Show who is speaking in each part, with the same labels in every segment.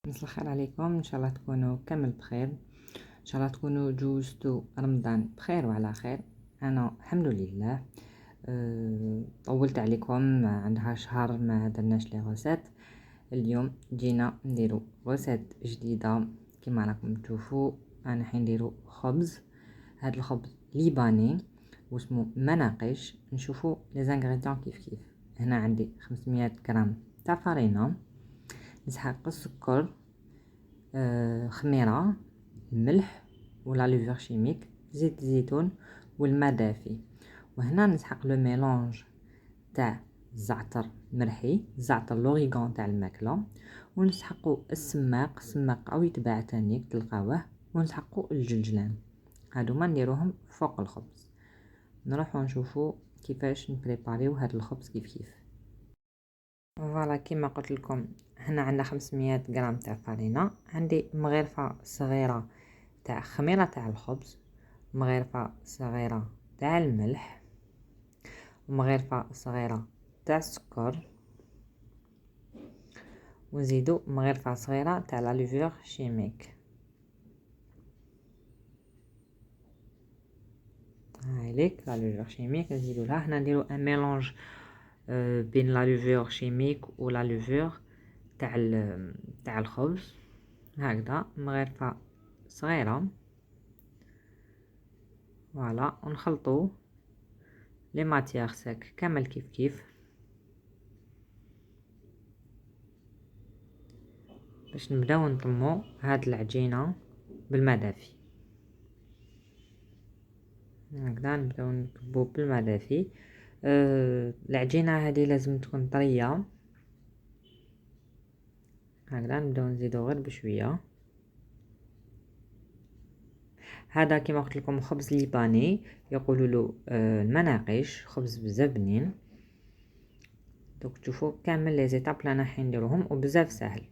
Speaker 1: مساء الخير عليكم. ان شاء الله تكونوا كامل بخير. ان شاء الله تكونوا جوزتوا رمضان بخير وعلى خير. انا الحمد لله. طولت عليكم، عندها شهر ما درناش لي غوسات. اليوم جينا نديرو غوسات جديده. كما راكم تشوفوا انا حنديرو خبز. هذا الخبز ليباني واسمه مناقش. نشوفوا لي زانغريديون كيف. هنا عندي 500 غرام تاع فرينه، نسحق السكر، خميرة، الملح ولا لوفر شيميك، زيت الزيتون والماء دافي. وهنا نسحق لو ميلونج تاع الزعتر مرحي، الزعتر لوريغون تاع الماكله، ونسحقو السماق او يتباع تاني تلقاوه، ونسحقو الجلجلان. هادو ما نديروهم فوق الخبز. نروحو نشوفو كيفاش نبريباريو هاد الخبز كيف. فوالا كيما قلت لكم، هنا عندنا 500 غرام تاع فرينه، عندي مغرفه صغيره تاع خميره تاع الخبز، مغرفه صغيره تاع الملح، ومغرفه صغيره تاع السكر، ونزيدو مغرفه صغيره تاع لا لوفور شيميك. هايليك لا لوفور شيميك نزيدو لها. هنا نديرو ان ميلونج بين لا لوفور شيميك و لا لوفور تاع الخبز. هكذا مغرفه صغيره. فوالا ونخلطو لي ماتيغ ساك كامل كيف باش نبداو نطمو هاد العجينه بالماء دافي. هكذا نبداو نكبو بالماء دافي. العجينه هذه لازم تكون طريه. هكذا نبداو نزيدو غير بشويه. هذا كما قلت لكم خبز ليباني، يقولوا له المناقش، خبز بزاف بنين. دوك تشوفوا كامل لي زيتاب اللي انا حنديروهم وبزاف ساهل.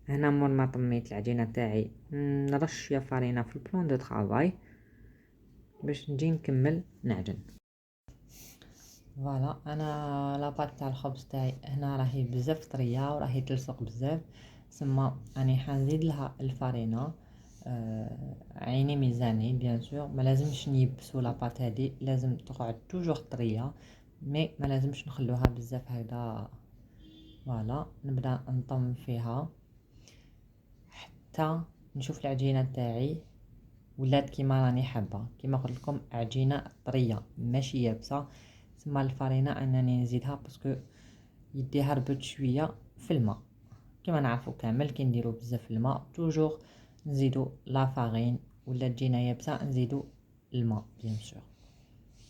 Speaker 1: هنا مور ما طميت العجينه تاعي نرش شويه فرينه في البلون دو طرافاي باش نجي نكمل نعجن. فوالا انا لاباط تاع الخبز تاعي هنا راهي بزاف طريه وراهي تلصق بزاف، سما راني حنزيد لها الفرينه. عيني ميزاني بيان سور، ما لازمش نيبسو لاباط هذه، لازم تقعد توجور طريه، مي ما لازمش نخلوها بزاف هكذا. فوالا نبدا نطم فيها حتى نشوف العجينه تاعي ولات كيما راني حابه. كيما قلت لكم عجينه طريه ماشي يابسه، ثم الفرينه انني نزيدها باسكو يديها ربط شويه في الماء. كما نعرفوا كامل كي نديروا بزاف في الماء توجور نزيدوا لا فارين، ولا تجينا يابسه نزيدوا الماء بيان سور.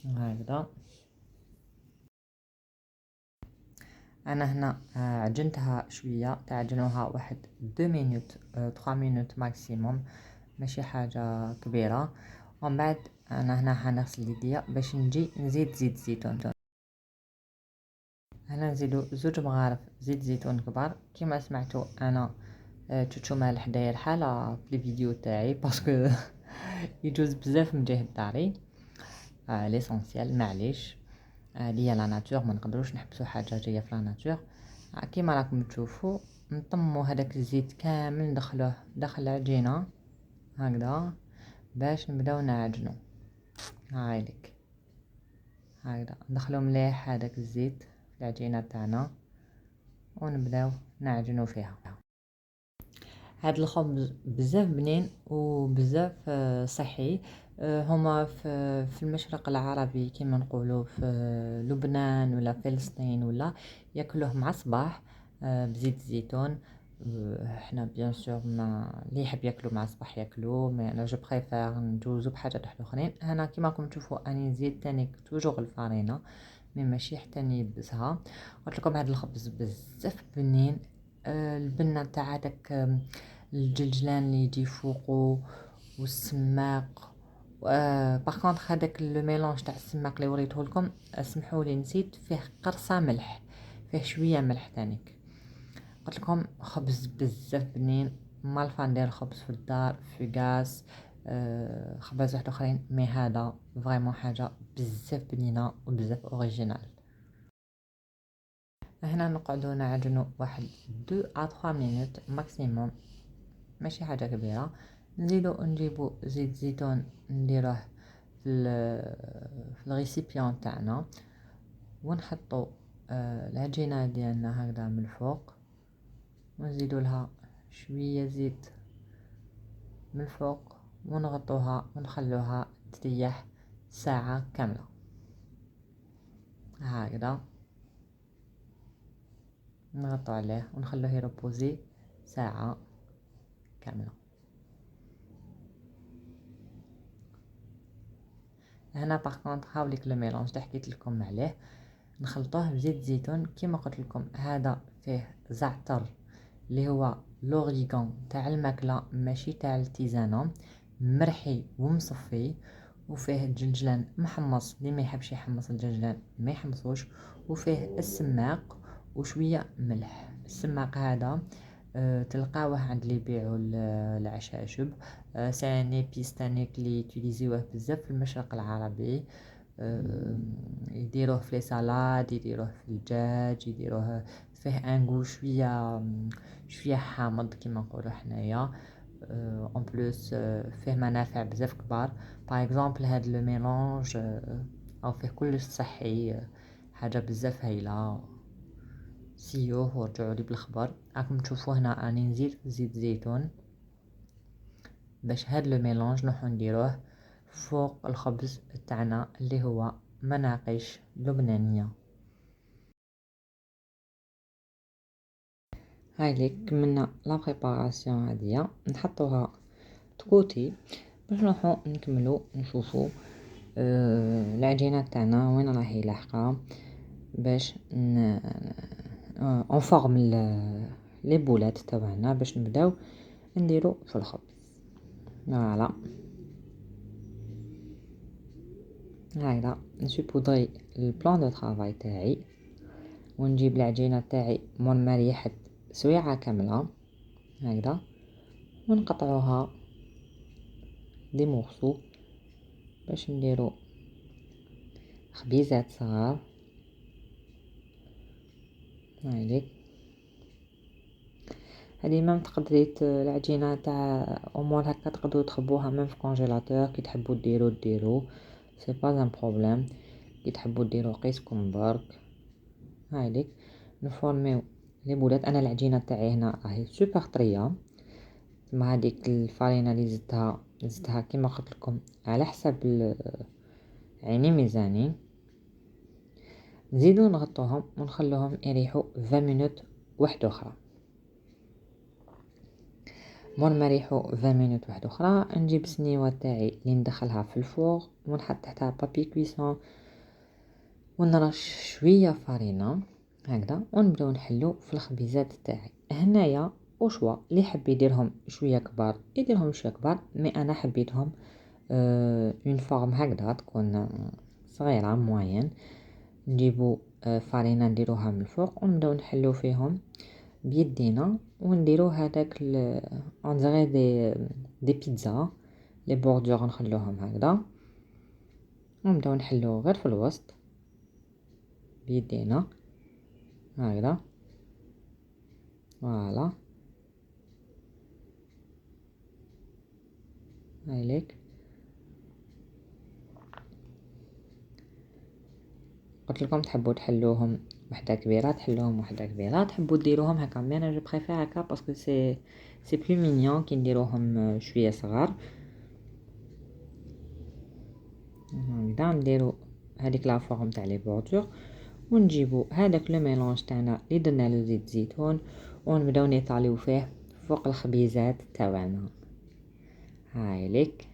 Speaker 1: هكذا انا هنا عجنتها شويه، تعجنوها واحد 2 مينوت 3 مينوت ماكسيموم، ماشي حاجه كبيره. ومن بعد انا هنا حنغسل يديا باش نجي نزيد زيت زيتون. هنا نزيدو 2 مغارف زيت زيتون كبار. كما سمعتوا انا توتشو مالح داير حاله في الفيديو تاعي باسكو يجوز بزاف من جهه داري. ليسونسيال معليش، هي لا ناتور، ما نقدروش نحبسوا حاجه جايه في لا ناتور. كيما راكم تشوفوا نطموا هذاك الزيت كامل ندخلوه داخل العجينه هكذا باش نبداو نعجنو. هايليك هكذا ندخلو مليح هذاك الزيت في العجينه تاعنا ونبداو نعجنو فيها. هاد الخبز بزاف بنين وبزاف صحي. هما في المشرق العربي كما نقولوا في لبنان ولا فلسطين ولا ياكلوه مع الصباح بزيت الزيتون. احنا بيان سور ما اللي يحب ياكلو مع الصباح ياكلو، مي انا جو بريفير ندوزو بحاجات اخرين. هنا كيما راكم تشوفوا اني نزيد تاني توجور الفرينه، مي ماشي حتى نيبسها. قلت لكم هذا الخبز بزاف بنين. البنه تاع هذاك الجلجلان اللي يجي فوقو والسماق. باغ كونطخ هذاك لو ميلونج تاع السماق اللي وريته لكم، اسمحوا لي نسيت، فيه قرصه ملح، فيه شويه ملح تانيك. قلت لكم خبز بزاف بنين. مالفا ندير خبز في الدار في غاز خبز واحد اخرين، مي هذا فريمون حاجه بزاف بنينه وبزاف اوريجينال. هنا نقعدو نعجنو واحد 2 à 3 مينوت ماكسيموم، ماشي حاجة كبيرة. نجيبو زيت زيتون نديروه في الغيسيبيون تاعنا، ونحطو العجينة ديالنا هكذا من الفوق، ونزيدو لها شوية زيت من الفوق، ونغطوها ونخلوها تريح ساعة كاملة هكذا. نغطو عليه ونخلوه يربوزي ساعة كاملة. هنا باغ هاوليك لو ميلونج اللي حكيت لكم عليه، نخلطوه بزيت زيتون كيما قلت لكم. هذا فيه زعتر اللي هو لوريغون تاع الماكله ماشي تاع التيزانه، مرحي ومصفي، وفيه الجنجلان محمص اللي ما يحبش يحمص الجنجلان ما يحمصوش، وفيه السماق وشويه ملح. السماق هذا تلقاوه عند اللي يبيعوا العشاشب. سي ان ايبيس تانيك اللي يوتيليزيوه بزاف في المشرق العربي. يديروه في لي سالاد، يديروه في الدجاج، يديروه فيه انغو شويه حامض كيما نقولوا حنايا. اون بلوس فيه منافع بزاف كبار. باغ اكزومبل هاد لو ميلونج او فيه كلش صحي، حاجه بزاف هايله. سيوه ورجعوا لي بالخبر. راكم تشوفوا هنا راني نزيد زيت زيتون باش هاد لو ميلونج نروحو نديروه فوق الخبز تاعنا اللي هو مناقيش لبنانيه. هاي لي كملنا لا بريباراسيون هادية، نحطوها تكوتي باش نروحو نكملو نشوفو العجينه تاعنا وين راهي لاحقه، باش اون فورم لي بولات تاعنا باش نبداو نديرو في الخبز. فوالا هايلا نسوبودري البلان دو طرافاي تاعي، ونجيب العجينه تاعي مور ما ريحت سويعه كامله هكذا، ونقطعوها دي مورسو باش نديرو خبيزات صغار. هايليك هذه مام تقدري العجينه تاع امور هكا تقدروا تخبوها مام في كونجيلاتور، كي تحبوا ديرو سي با ان بروبليم. كي تحبوا ديرو قيسكم برك. هايليك نفورميو لي بولات. انا العجينه تاعي هنا راهي سوبر طريه، مع هذيك الفارينه اللي زدتها كيما قلت لكم على حسب عيني ميزاني. نزيدو نغطوهم ونخلوهم يريحوا 20 مينوت واحده اخرى. مور ما يريحوا 20 مينوت واحده اخرى نجيب السنيوه تاعي اللي ندخلها في الفور، ونحط تحتها بابي كويسون، ونرش شويه فارينه هكذا، ونبداو نحلو في الخبيزات تاعي. هنايا وشوا اللي حب يديرهم شويه كبار يديرهم شويه كبار، مي انا حبيتهم اون فورم هكذا تكون صغيره موين. نجيبو فارينه نديروها من الفوق ونبداو نحلو فيهم بيدينا، ونديرو هذاك اون ديغي دي بيتزا لي بوردور نخلوهم هكذا، ونبداو نحلو غير في الوسط بيدينا هكذا. فوالا هايليك قلت لكم تحبوا تحلوهم وحده كبيره تحلوهم وحده كبيره، تحبوا ديروهم هكا، مي انا جو بريفير هكا باسكو سي بلو مينيون كي نديروهم شويه صغار هكذا. نديرو هذيك لا فورم تاع لي بوردور، ونجيبو هذاك لو ميلونج تاعنا اللي درنا له زيت زيتون، ونبداو نيطاليو فيه فوق الخبيزات تاعنا. هايليك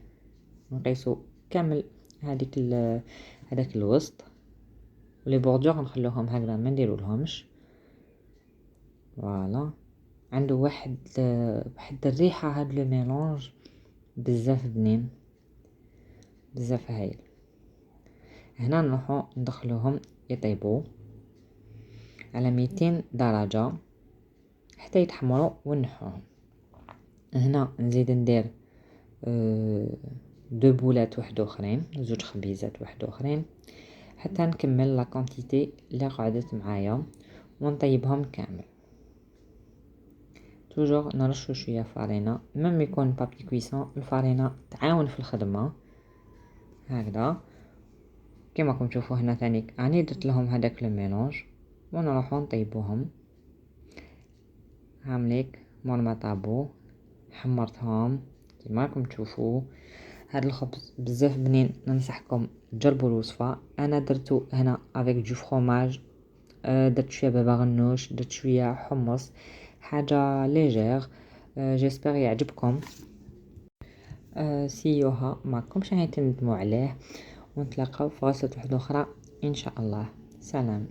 Speaker 1: نقيسو كامل هذاك الوسط، ولي بوردور نخلوهم هكذا ما نديرو لهمش. فوالا عنده واحد الريحه هاد لو ميلونج بزاف بنين بزاف هايل. هنا نروحو ندخلوهم يطيبوا على 200 درجه حتى يتحمروا ونحوهم. هنا نزيد ندير دو بولات واحد اخرين، زوج خبيزات واحد اخرين، حتى نكمل لا كونتيتي اللي قعدت معايا. ونطيبهم كامل. توجور نرشو شويه فارينه، ميم يكون بابي كويسون الفارينه تعاون في الخدمه. هكذا كما راكم تشوفوا هنا ثانيك راني درت لهم هذاك الميلونج ونروحو نطيبوهم. هامليك مور ما طابو حمرتهم كما راكم تشوفوا. هذا الخبز بزاف بنين، ننصحكم تجربوا الوصفه. انا درتو هنا افيك دو فروماج، درت شويه بابا غنوش، درت شويه حمص، حاجه ليجير. جيسبر يعجبكم. سيوها ماكمش راهي تندموا عليه، ونتلاقاو في وصفه واحده اخرى ان شاء الله. سلام.